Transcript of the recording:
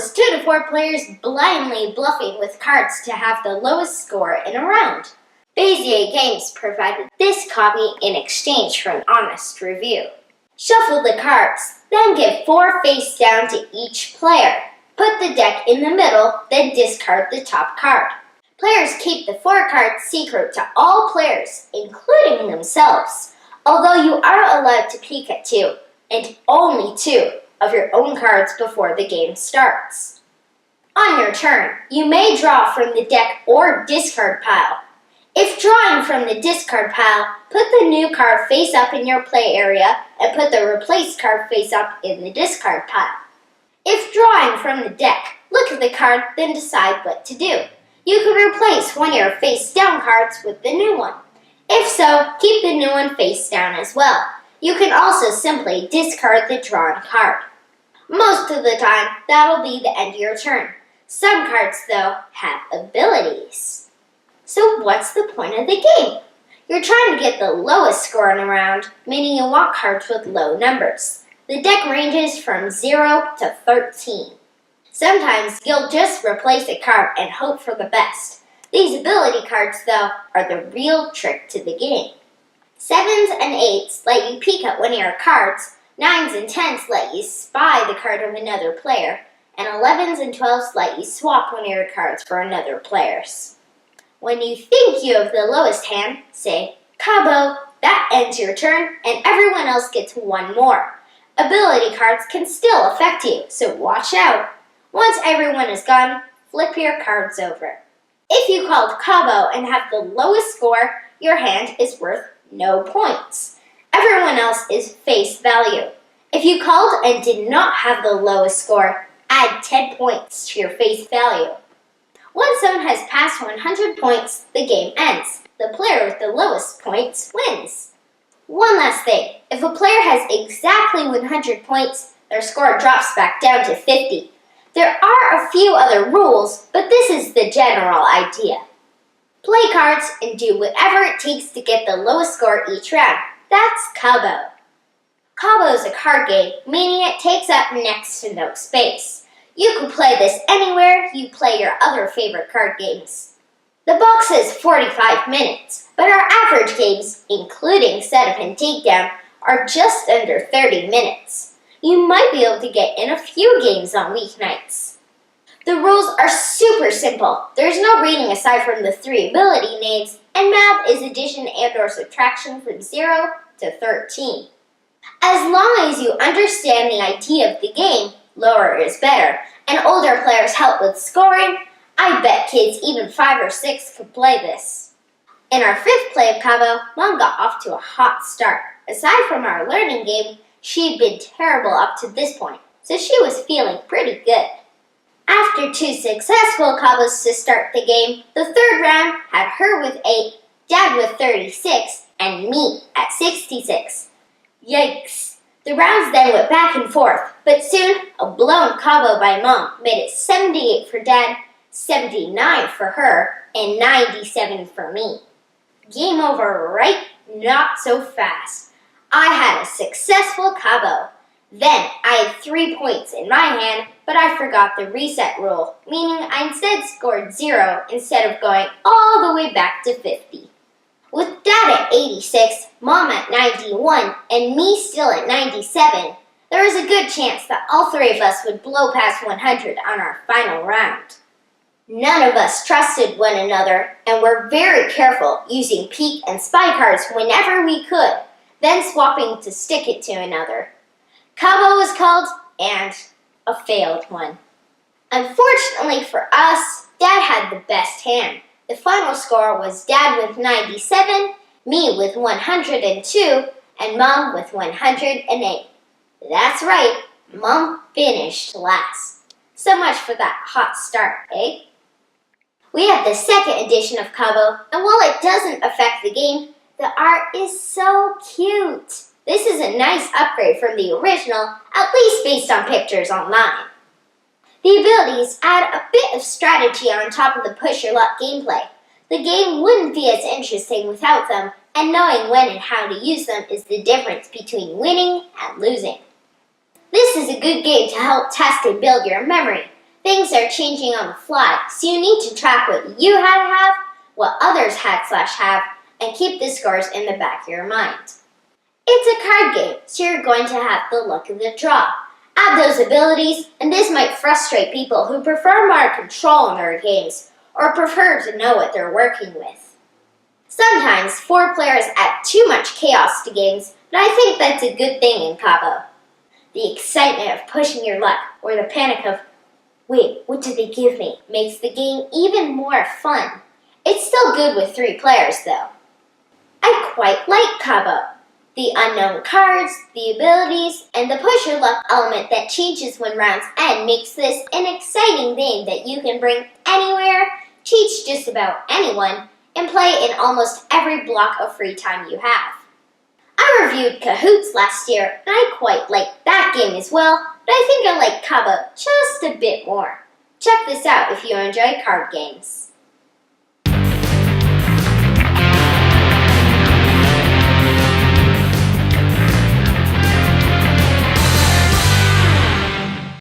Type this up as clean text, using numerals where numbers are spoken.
was 2 to 4 players blindly bluffing with cards to have the lowest score in a round. Bezier Games provided this copy in exchange for an honest review. Shuffle the cards, then give 4 face down to each player. Put the deck in the middle, then discard the top card. Players keep the 4 cards secret to all players, including themselves, although you are allowed to peek at 2, and only 2, of your own cards before the game starts. On your turn, you may draw from the deck or discard pile. If drawing from the discard pile, put the new card face up in your play area and put the replaced card face up in the discard pile. If drawing from the deck, look at the card, then decide what to do. You can replace one of your face down cards with the new one. If so, keep the new one face down as well. You can also simply discard the drawn card. Most of the time, that'll be the end of your turn. Some cards, though, have abilities. So what's the point of the game? You're trying to get the lowest score in a round, meaning you want cards with low numbers. The deck ranges from 0 to 13. Sometimes you'll just replace a card and hope for the best. These ability cards, though, are the real trick to the game. 7s and 8s let you peek at one of your cards, 9s and 10s let you spy the card of another player, and 11s and 12s let you swap one of your cards for another player's. When you think you have the lowest hand, say, Cabo. That ends your turn, and everyone else gets 1 more. Ability cards can still affect you, so watch out. Once everyone is gone, flip your cards over. If you called Cabo and have the lowest score, your hand is worth no points. Everyone else is face value. If you called and did not have the lowest score, add 10 points to your face value. Once someone has passed 100 points, the game ends. The player with the lowest points wins. One last thing. If a player has exactly 100 points, their score drops back down to 50. There are a few other rules, but this is the general idea. Play cards and do whatever it takes to get the lowest score each round. That's Cabo. Cabo is a card game, meaning it takes up next to no space. You can play this anywhere you play your other favorite card games. The box says 45 minutes, but our average games, including setup and takedown, are just under 30 minutes. You might be able to get in a few games on weeknights. The rules are super simple. There's no reading aside from the 3 ability names, and math is addition and/or subtraction from 0 to 13. As long as you understand the idea of the game, lower is better, and older players help with scoring, I bet kids even 5 or 6 could play this. In our 5th play of Cabo, Mom got off to a hot start. Aside from our learning game, she'd been terrible up to this point, so she was feeling pretty good. After 2 successful Cabos to start the game, the 3rd round had her with 8, Dad with 36, and me at 66. Yikes! The rounds then went back and forth, but soon a blown Cabo by Mom made it 78 for Dad, 79 for her, and 97 for me. Game over, right? Not so fast. I had a successful Cabo. Then I had 3 points in my hand, but I forgot the reset rule, meaning I instead scored 0 instead of going all the way back to 50. With Dad at 86, Mom at 91, and me still at 97, there was a good chance that all 3 of us would blow past 100 on our final round. None of us trusted one another and were very careful using peek and spy cards whenever we could, then swapping to stick it to another. Cabo was called, and a failed one. Unfortunately for us, Dad had the best hand. The final score was Dad with 97, me with 102, and Mom with 108. That's right, Mom finished last. So much for that hot start, eh? We have the 2nd edition of Cabo, and while it doesn't affect the game, the art is so cute. This is a nice upgrade from the original, at least based on pictures online. The abilities add a bit of strategy on top of the push-your-luck gameplay. The game wouldn't be as interesting without them, and knowing when and how to use them is the difference between winning and losing. This is a good game to help test and build your memory. Things are changing on the fly, so you need to track what you had to have, what others had/have, and keep the scores in the back of your mind. It's a card game, so you're going to have the luck of the draw. Add those abilities, and this might frustrate people who prefer more control in their games, or prefer to know what they're working with. Sometimes 4 players add too much chaos to games, but I think that's a good thing in Cabo. The excitement of pushing your luck, or the panic of, wait, what did they give me, makes the game even more fun. It's still good with 3 players though. I quite like Cabo. The unknown cards, the abilities, and the push your luck element that changes when rounds end makes this an exciting game that you can bring anywhere, teach just about anyone, and play in almost every block of free time you have. I reviewed Kahoots last year, and I quite liked that game as well, but I think I like Cabo just a bit more. Check this out if you enjoy card games.